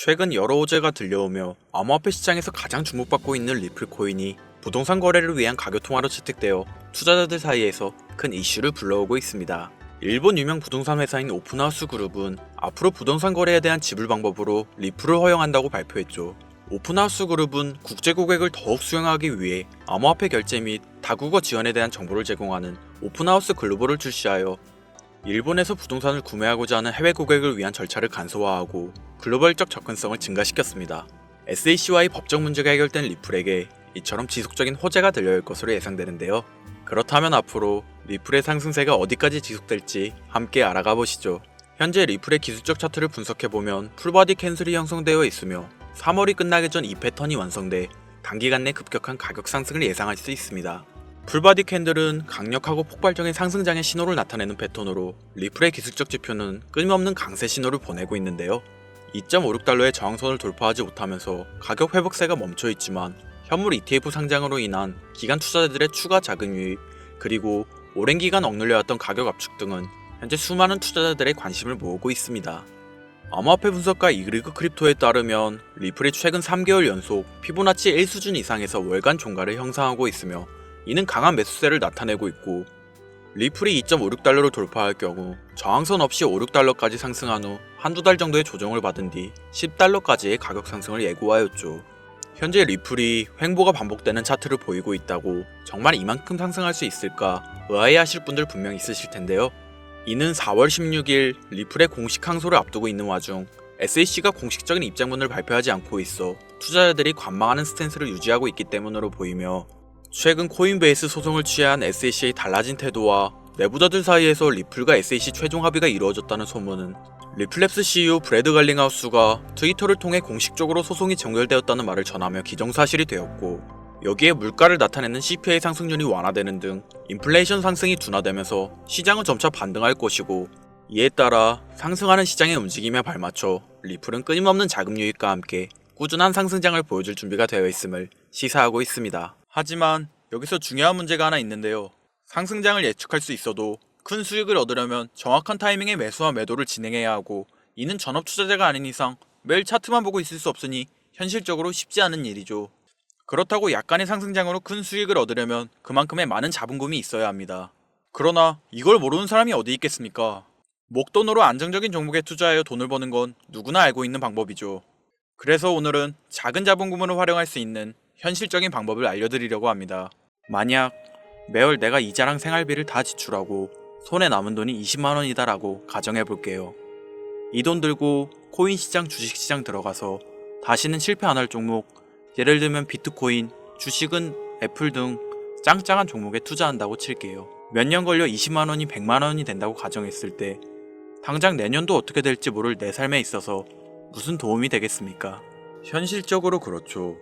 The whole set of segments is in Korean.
최근 여러 호재가 들려오며 암호화폐 시장에서 가장 주목받고 있는 리플 코인이 부동산 거래를 위한 가교 통화로 채택되어 투자자들 사이에서 큰 이슈를 불러오고 있습니다. 일본 유명 부동산 회사인 오픈하우스 그룹은 앞으로 부동산 거래에 대한 지불 방법으로 리플을 허용한다고 발표했죠. 오픈하우스 그룹은 국제 고객을 더욱 수용하기 위해 암호화폐 결제 및 다국어 지원에 대한 정보를 제공하는 오픈하우스 글로벌을 출시하여 일본에서 부동산을 구매하고자 하는 해외 고객을 위한 절차를 간소화하고 글로벌적 접근성을 증가시켰습니다. SEC와의 법적 문제가 해결된 리플에게 이처럼 지속적인 호재가 들려올 것으로 예상되는데요. 그렇다면 앞으로 리플의 상승세가 어디까지 지속될지 함께 알아가 보시죠. 현재 리플의 기술적 차트를 분석해보면 풀바디 캔슬이 형성되어 있으며 3월이 끝나기 전 이 패턴이 완성돼 단기간 내 급격한 가격 상승을 예상할 수 있습니다. 풀바디 캔들은 강력하고 폭발적인 상승장의 신호를 나타내는 패턴으로 리플의 기술적 지표는 끊임없는 강세 신호를 보내고 있는데요. 2.56달러의 저항선을 돌파하지 못하면서 가격 회복세가 멈춰있지만 현물 ETF 상장으로 인한 기관 투자자들의 추가 자금 유입, 그리고 오랜 기간 억눌려왔던 가격 압축 등은 현재 수많은 투자자들의 관심을 모으고 있습니다. 암호화폐 분석가 이그리그 크립토에 따르면 리플이 최근 3개월 연속 피보나치 1 수준 이상에서 월간 종가를 형성하고 있으며 이는 강한 매수세를 나타내고 있고, 리플이 2.56달러를 돌파할 경우 저항선 없이 5~6달러까지 상승한 후 한두 달 정도의 조정을 받은 뒤 10달러까지의 가격 상승을 예고하였죠. 현재 리플이 횡보가 반복되는 차트를 보이고 있다고 정말 이만큼 상승할 수 있을까 의아해하실 분들 분명 있으실 텐데요. 이는 4월 16일 리플의 공식 항소를 앞두고 있는 와중 SEC가 공식적인 입장문을 발표하지 않고 있어 투자자들이 관망하는 스탠스를 유지하고 있기 때문으로 보이며, 최근 코인베이스 소송을 취한 SEC의 달라진 태도와 내부자들 사이에서 리플과 SEC 최종 합의가 이루어졌다는 소문은 리플랩스 CEO 브래드 갈링하우스가 트위터를 통해 공식적으로 소송이 종결되었다는 말을 전하며 기정사실이 되었고, 여기에 물가를 나타내는 CPI 상승률이 완화되는 등 인플레이션 상승이 둔화되면서 시장은 점차 반등할 것이고, 이에 따라 상승하는 시장의 움직임에 발맞춰 리플은 끊임없는 자금 유입과 함께 꾸준한 상승장을 보여줄 준비가 되어 있음을 시사하고 있습니다. 하지만 여기서 중요한 문제가 하나 있는데요. 상승장을 예측할 수 있어도 큰 수익을 얻으려면 정확한 타이밍에 매수와 매도를 진행해야 하고, 이는 전업 투자자가 아닌 이상 매일 차트만 보고 있을 수 없으니 현실적으로 쉽지 않은 일이죠. 그렇다고 약간의 상승장으로 큰 수익을 얻으려면 그만큼의 많은 자본금이 있어야 합니다. 그러나 이걸 모르는 사람이 어디 있겠습니까? 목돈으로 안정적인 종목에 투자하여 돈을 버는 건 누구나 알고 있는 방법이죠. 그래서 오늘은 작은 자본금으로 활용할 수 있는 현실적인 방법을 알려드리려고 합니다. 만약 매월 내가 이자랑 생활비를 다 지출하고 손에 남은 돈이 20만원이다 라고 가정해볼게요. 이 돈 들고 코인 시장, 주식 시장 들어가서 다시는 실패 안 할 종목, 예를 들면 비트코인, 주식은 애플 등 짱짱한 종목에 투자한다고 칠게요. 몇 년 걸려 20만원이 100만원이 된다고 가정했을 때 당장 내년도 어떻게 될지 모를 내 삶에 있어서 무슨 도움이 되겠습니까? 현실적으로 그렇죠.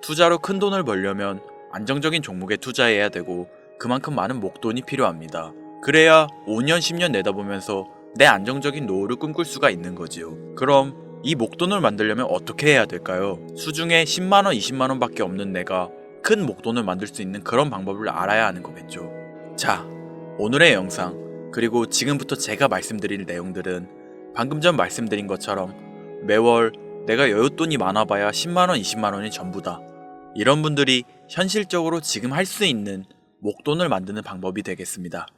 투자로 큰 돈을 벌려면 안정적인 종목에 투자해야 되고 그만큼 많은 목돈이 필요합니다. 그래야 5년, 10년 내다보면서 내 안정적인 노후를 꿈꿀 수가 있는 거지요. 그럼 이 목돈을 만들려면 어떻게 해야 될까요? 수중에 10만원, 20만원 밖에 없는 내가 큰 목돈을 만들 수 있는 그런 방법을 알아야 하는 거겠죠. 자, 오늘의 영상, 그리고 지금부터 제가 말씀드릴 내용들은 방금 전 말씀드린 것처럼 매월 내가 여윳돈이 많아봐야 10만원, 20만원이 전부다, 이런 분들이 현실적으로 지금 할 수 있는 목돈을 만드는 방법이 되겠습니다.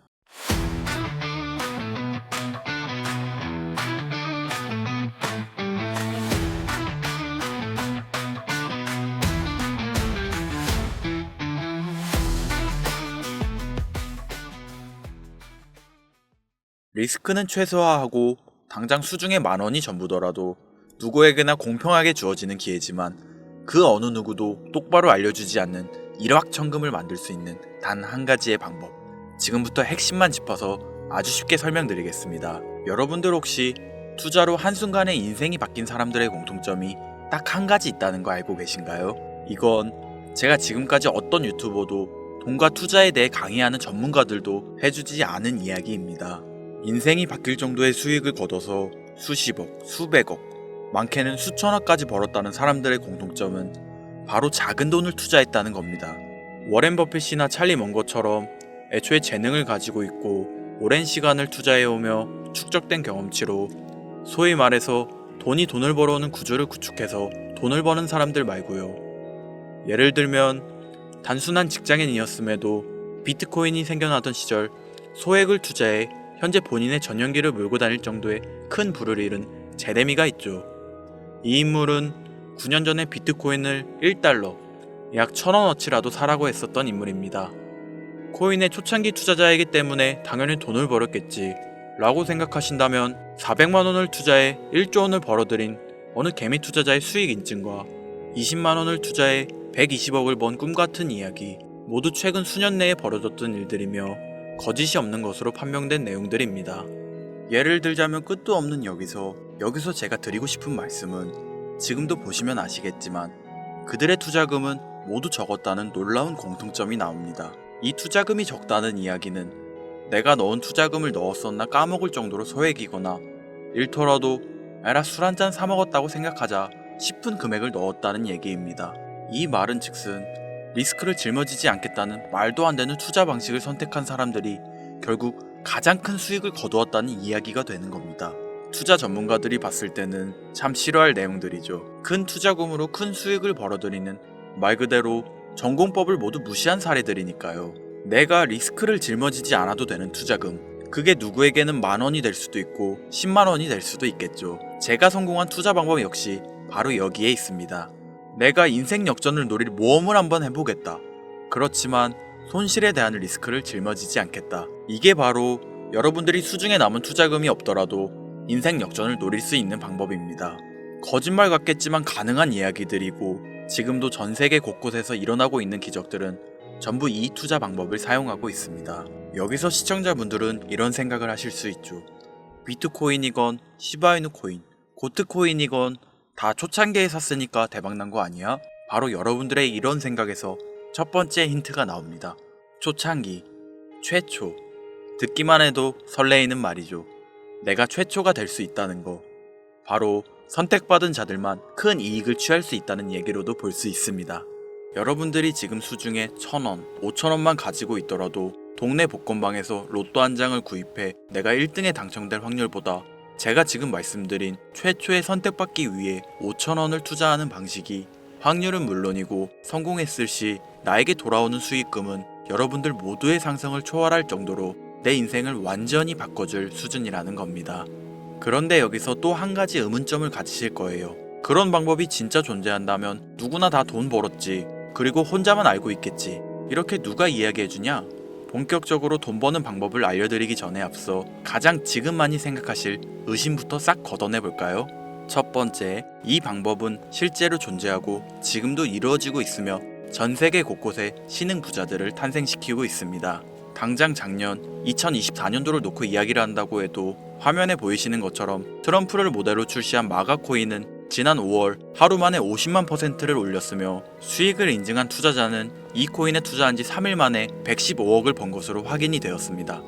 리스크는 최소화하고 당장 수중에 만원이 전부더라도 누구에게나 공평하게 주어지는 기회지만 그 어느 누구도 똑바로 알려주지 않는 일확천금을 만들 수 있는 단 한 가지의 방법, 지금부터 핵심만 짚어서 아주 쉽게 설명드리겠습니다. 여러분들 혹시 투자로 한순간에 인생이 바뀐 사람들의 공통점이 딱 한 가지 있다는 거 알고 계신가요? 이건 제가 지금까지 어떤 유튜버도 돈과 투자에 대해 강의하는 전문가들도 해주지 않은 이야기입니다. 인생이 바뀔 정도의 수익을 거둬서 수십억, 수백억, 많게는 수천억까지 벌었다는 사람들의 공통점은 바로 작은 돈을 투자했다는 겁니다. 워렌 버핏이나 찰리 먼거처럼 애초에 재능을 가지고 있고 오랜 시간을 투자해오며 축적된 경험치로 소위 말해서 돈이 돈을 벌어오는 구조를 구축해서 돈을 버는 사람들 말고요. 예를 들면 단순한 직장인이었음에도 비트코인이 생겨나던 시절 소액을 투자해 현재 본인의 전용기를 몰고 다닐 정도의 큰 부를 잃은 제레미가 있죠. 이 인물은 9년 전에 비트코인을 1달러, 약 1,000원어치라도 사라고 했었던 인물입니다. 코인의 초창기 투자자이기 때문에 당연히 돈을 벌었겠지 라고 생각하신다면 400만원을 투자해 1조원을 벌어들인 어느 개미 투자자의 수익 인증과 20만원을 투자해 120억을 번 꿈같은 이야기, 모두 최근 수년 내에 벌어졌던 일들이며 거짓이 없는 것으로 판명된 내용들입니다. 예를 들자면 끝도 없는 여기서 제가 드리고 싶은 말씀은 지금도 보시면 아시겠지만 그들의 투자금은 모두 적었다는 놀라운 공통점이 나옵니다. 이 투자금이 적다는 이야기는 내가 넣은 투자금을 넣었었나 까먹을 정도로 소액이거나 일터라도 에라 술 한잔 사먹었다고 생각하자 싶은 금액을 넣었다는 얘기입니다. 이 말은 즉슨 리스크를 짊어지지 않겠다는 말도 안 되는 투자 방식을 선택한 사람들이 결국 가장 큰 수익을 거두었다는 이야기가 되는 겁니다. 투자 전문가들이 봤을 때는 참 싫어할 내용들이죠. 큰 투자금으로 큰 수익을 벌어들이는 말 그대로 전공법을 모두 무시한 사례들이니까요. 내가 리스크를 짊어지지 않아도 되는 투자금, 그게 누구에게는 만원이 될 수도 있고 10만원이 될 수도 있겠죠. 제가 성공한 투자 방법 역시 바로 여기에 있습니다. 내가 인생 역전을 노릴 모험을 한번 해보겠다. 그렇지만 손실에 대한 리스크를 짊어지지 않겠다. 이게 바로 여러분들이 수중에 남은 투자금이 없더라도 인생 역전을 노릴 수 있는 방법입니다. 거짓말 같겠지만 가능한 이야기들이고 지금도 전 세계 곳곳에서 일어나고 있는 기적들은 전부 이 투자 방법을 사용하고 있습니다. 여기서 시청자분들은 이런 생각을 하실 수 있죠. 비트코인이건 시바이누 코인, 고트코인이건 다 초창기에 샀으니까 대박난 거 아니야? 바로 여러분들의 이런 생각에서 첫 번째 힌트가 나옵니다. 초창기, 최초. 듣기만 해도 설레이는 말이죠. 내가 최초가 될 수 있다는 거. 바로 선택받은 자들만 큰 이익을 취할 수 있다는 얘기로도 볼 수 있습니다. 여러분들이 지금 수중에 1,000원, 5,000원만 가지고 있더라도 동네 복권방에서 로또 한 장을 구입해 내가 1등에 당첨될 확률보다 제가 지금 말씀드린 최초의 선택받기 위해 5,000원을 투자하는 방식이 확률은 물론이고 성공했을 시 나에게 돌아오는 수익금은 여러분들 모두의 상승을 초월할 정도로 내 인생을 완전히 바꿔줄 수준이라는 겁니다. 그런데 여기서 또 한 가지 의문점을 가지실 거예요. 그런 방법이 진짜 존재한다면 누구나 다 돈 벌었지, 그리고 혼자만 알고 있겠지, 이렇게 누가 이야기해주냐? 본격적으로 돈 버는 방법을 알려드리기 전에 앞서 가장 지금 많이 생각하실 의심부터 싹 걷어내볼까요? 첫 번째, 이 방법은 실제로 존재하고 지금도 이루어지고 있으며 전 세계 곳곳에 신흥 부자들을 탄생시키고 있습니다. 당장 작년 2024년도를 놓고 이야기를 한다고 해도 화면에 보이시는 것처럼 트럼프를 모델로 출시한 마가코인은 지난 5월 하루 만에 50만%를 올렸으며 수익을 인증한 투자자는 이 코인에 투자한 지 3일 만에 115억을 번 것으로 확인이 되었습니다.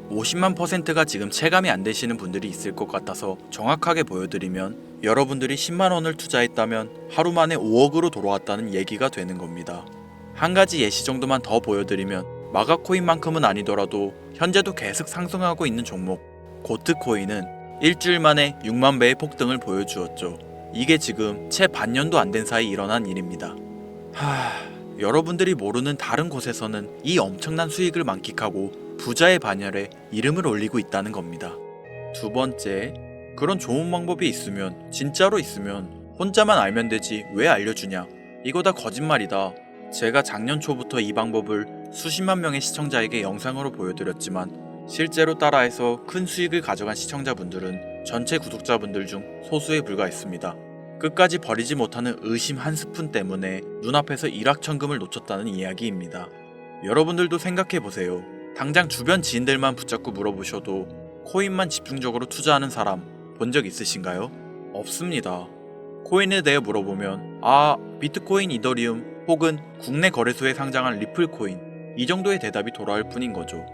50만%가 지금 체감이 안 되시는 분들이 있을 것 같아서 정확하게 보여드리면 여러분들이 10만원을 투자했다면 하루 만에 5억으로 돌아왔다는 얘기가 되는 겁니다. 한 가지 예시 정도만 더 보여드리면 마가코인만큼은 아니더라도 현재도 계속 상승하고 있는 종목 고트코인은 일주일 만에 6만 배의 폭등을 보여주었죠. 이게 지금 채 반년도 안 된 사이 일어난 일입니다. 여러분들이 모르는 다른 곳에서는 이 엄청난 수익을 만끽하고 부자의 반열에 이름을 올리고 있다는 겁니다. 두 번째, 그런 좋은 방법이 있으면, 진짜로 있으면 혼자만 알면 되지 왜 알려주냐? 이거 다 거짓말이다. 제가 작년 초부터 이 방법을 수십만 명의 시청자에게 영상으로 보여드렸지만 실제로 따라해서 큰 수익을 가져간 시청자분들은 전체 구독자분들 중 소수에 불과했습니다. 끝까지 버리지 못하는 의심 한 스푼 때문에 눈앞에서 일확천금을 놓쳤다는 이야기입니다. 여러분들도 생각해보세요. 당장 주변 지인들만 붙잡고 물어보셔도 코인만 집중적으로 투자하는 사람 본 적 있으신가요? 없습니다. 코인에 대해 물어보면 비트코인, 이더리움 혹은 국내 거래소에 상장한 리플코인, 이 정도의 대답이 돌아올 뿐인 거죠.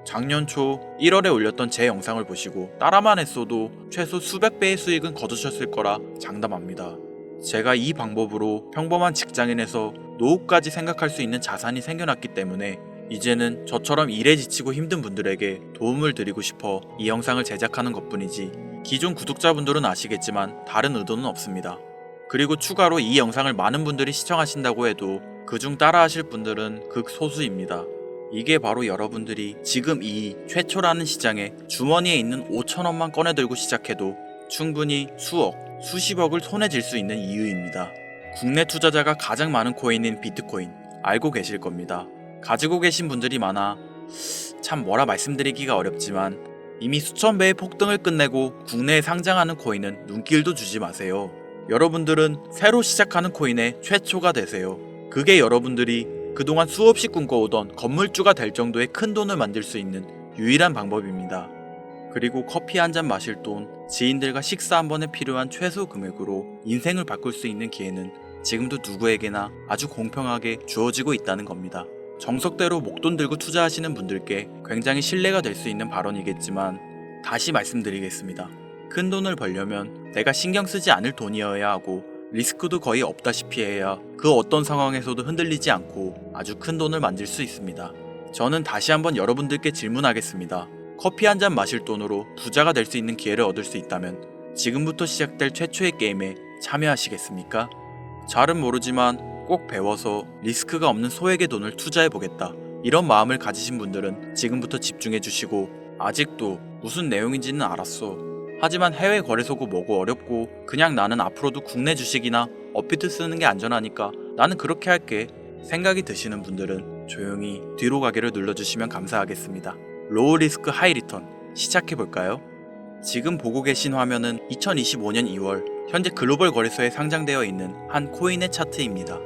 작년 초 1월에 올렸던 제 영상을 보시고 따라만 했어도 최소 수백 배의 수익은 거두셨을 거라 장담합니다. 제가 이 방법으로 평범한 직장인에서 노후까지 생각할 수 있는 자산이 생겨났기 때문에 이제는 저처럼 일에 지치고 힘든 분들에게 도움을 드리고 싶어 이 영상을 제작하는 것뿐이지 기존 구독자분들은 아시겠지만 다른 의도는 없습니다. 그리고 추가로 이 영상을 많은 분들이 시청하신다고 해도 그중 따라하실 분들은 극소수입니다. 이게 바로 여러분들이 지금 이 최초라는 시장에 주머니에 있는 5천원만 꺼내들고 시작해도 충분히 수억, 수십억을 손에 쥘 수 있는 이유입니다. 국내 투자자가 가장 많은 코인인 비트코인 알고 계실 겁니다. 가지고 계신 분들이 많아 참 뭐라 말씀드리기가 어렵지만 이미 수천 배의 폭등을 끝내고 국내에 상장하는 코인은 눈길도 주지 마세요. 여러분들은 새로 시작하는 코인의 최초가 되세요. 그게 여러분들이 그동안 수없이 꿈꿔오던 건물주가 될 정도의 큰 돈을 만들 수 있는 유일한 방법입니다. 그리고 커피 한 잔 마실 돈, 지인들과 식사 한 번에 필요한 최소 금액으로 인생을 바꿀 수 있는 기회는 지금도 누구에게나 아주 공평하게 주어지고 있다는 겁니다. 정석대로 목돈 들고 투자하시는 분들께 굉장히 신뢰가 될 수 있는 발언이겠지만 다시 말씀드리겠습니다. 큰 돈을 벌려면 내가 신경 쓰지 않을 돈이어야 하고 리스크도 거의 없다시피 해야 그 어떤 상황에서도 흔들리지 않고 아주 큰 돈을 만들 수 있습니다. 저는 다시 한번 여러분들께 질문하겠습니다. 커피 한 잔 마실 돈으로 부자가 될 수 있는 기회를 얻을 수 있다면 지금부터 시작될 최초의 게임에 참여하시겠습니까? 잘은 모르지만 꼭 배워서 리스크가 없는 소액의 돈을 투자해보겠다. 이런 마음을 가지신 분들은 지금부터 집중해주시고 아직도 무슨 내용인지는 알았어. 하지만 해외 거래소고 뭐고 어렵고 그냥 나는 앞으로도 국내 주식이나 업비트 쓰는 게 안전하니까 나는 그렇게 할게 생각이 드시는 분들은 조용히 뒤로 가기를 눌러주시면 감사하겠습니다. 로우 리스크 하이 리턴 시작해볼까요? 지금 보고 계신 화면은 2025년 2월 현재 글로벌 거래소에 상장되어 있는 한 코인의 차트입니다.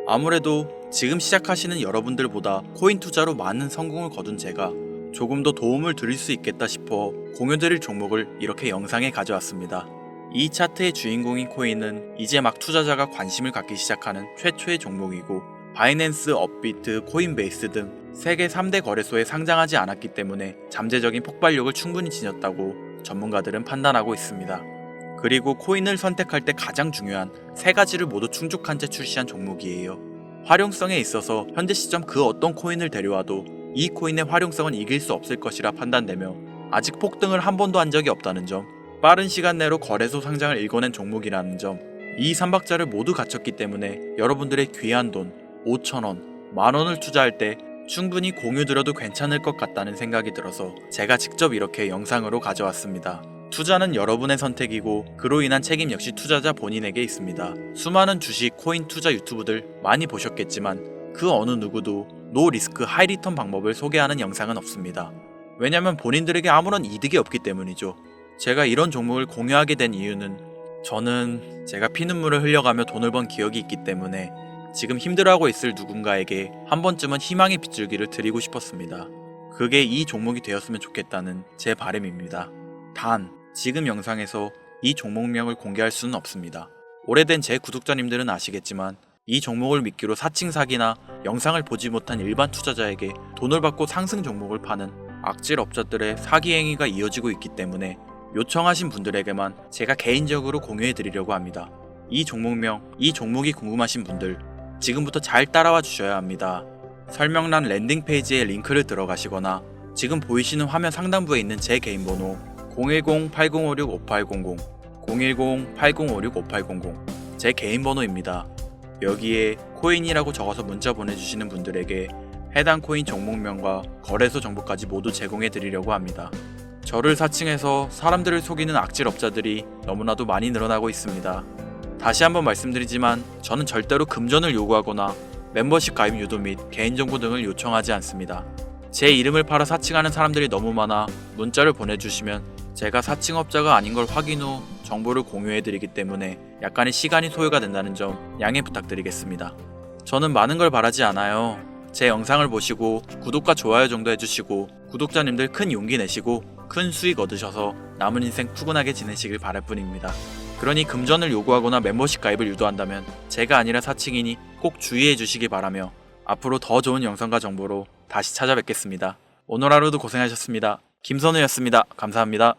아무래도 지금 시작하시는 여러분들보다 코인 투자로 많은 성공을 거둔 제가 조금 더 도움을 드릴 수 있겠다 싶어 공유드릴 종목을 이렇게 영상에 가져왔습니다. 이 차트의 주인공인 코인은 이제 막 투자자가 관심을 갖기 시작하는 최초의 종목이고 바이낸스, 업비트, 코인베이스 등 세계 3대 거래소에 상장하지 않았기 때문에 잠재적인 폭발력을 충분히 지녔다고 전문가들은 판단하고 있습니다. 그리고 코인을 선택할 때 가장 중요한 세 가지를 모두 충족한 채 출시한 종목이에요. 활용성에 있어서 현재 시점 그 어떤 코인을 데려와도 이 코인의 활용성은 이길 수 없을 것이라 판단되며 아직 폭등을 한 번도 한 적이 없다는 점, 빠른 시간 내로 거래소 상장을 일궈낸 종목이라는 점, 이 3박자를 모두 갖췄기 때문에 여러분들의 귀한 돈 5,000원, 만원을 투자할 때 충분히 공유드려도 괜찮을 것 같다는 생각이 들어서 제가 직접 이렇게 영상으로 가져왔습니다. 투자는 여러분의 선택이고 그로 인한 책임 역시 투자자 본인에게 있습니다. 수많은 주식, 코인 투자 유튜브들 많이 보셨겠지만 그 어느 누구도 노 리스크 하이 리턴 방법을 소개하는 영상은 없습니다. 왜냐면 본인들에게 아무런 이득이 없기 때문이죠. 제가 이런 종목을 공유하게 된 이유는 저는 제가 피눈물을 흘려가며 돈을 번 기억이 있기 때문에 지금 힘들어하고 있을 누군가에게 한 번쯤은 희망의 빗줄기를 드리고 싶었습니다. 그게 이 종목이 되었으면 좋겠다는 제 바람입니다. 단, 지금 영상에서 이 종목명을 공개할 수는 없습니다. 오래된 제 구독자님들은 아시겠지만 이 종목을 미끼로 사칭 사기나 영상을 보지 못한 일반 투자자에게 돈을 받고 상승 종목을 파는 악질 업자들의 사기 행위가 이어지고 있기 때문에 요청하신 분들에게만 제가 개인적으로 공유해 드리려고 합니다. 이 종목명, 이 종목이 궁금하신 분들 지금부터 잘 따라와 주셔야 합니다. 설명란 랜딩 페이지에 링크를 들어가시거나 지금 보이시는 화면 상단부에 있는 제 개인 번호 010-8056-5800 010-8056-5800 제 개인 번호입니다. 여기에 코인이라고 적어서 문자 보내주시는 분들에게 해당 코인 종목명과 거래소 정보까지 모두 제공해 드리려고 합니다. 저를 사칭해서 사람들을 속이는 악질 업자들이 너무나도 많이 늘어나고 있습니다. 다시 한번 말씀드리지만 저는 절대로 금전을 요구하거나 멤버십 가입 유도 및 개인정보 등을 요청하지 않습니다. 제 이름을 팔아 사칭하는 사람들이 너무 많아 문자를 보내주시면 제가 사칭업자가 아닌 걸 확인 후 정보를 공유해드리기 때문에 약간의 시간이 소요가 된다는 점 양해 부탁드리겠습니다. 저는 많은 걸 바라지 않아요. 제 영상을 보시고 구독과 좋아요 정도 해주시고 구독자님들 큰 용기 내시고 큰 수익 얻으셔서 남은 인생 푸근하게 지내시길 바랄 뿐입니다. 그러니 금전을 요구하거나 멤버십 가입을 유도한다면 제가 아니라 사칭이니 꼭 주의해 주시기 바라며 앞으로 더 좋은 영상과 정보로 다시 찾아뵙겠습니다. 오늘 하루도 고생하셨습니다. 김선우였습니다. 감사합니다.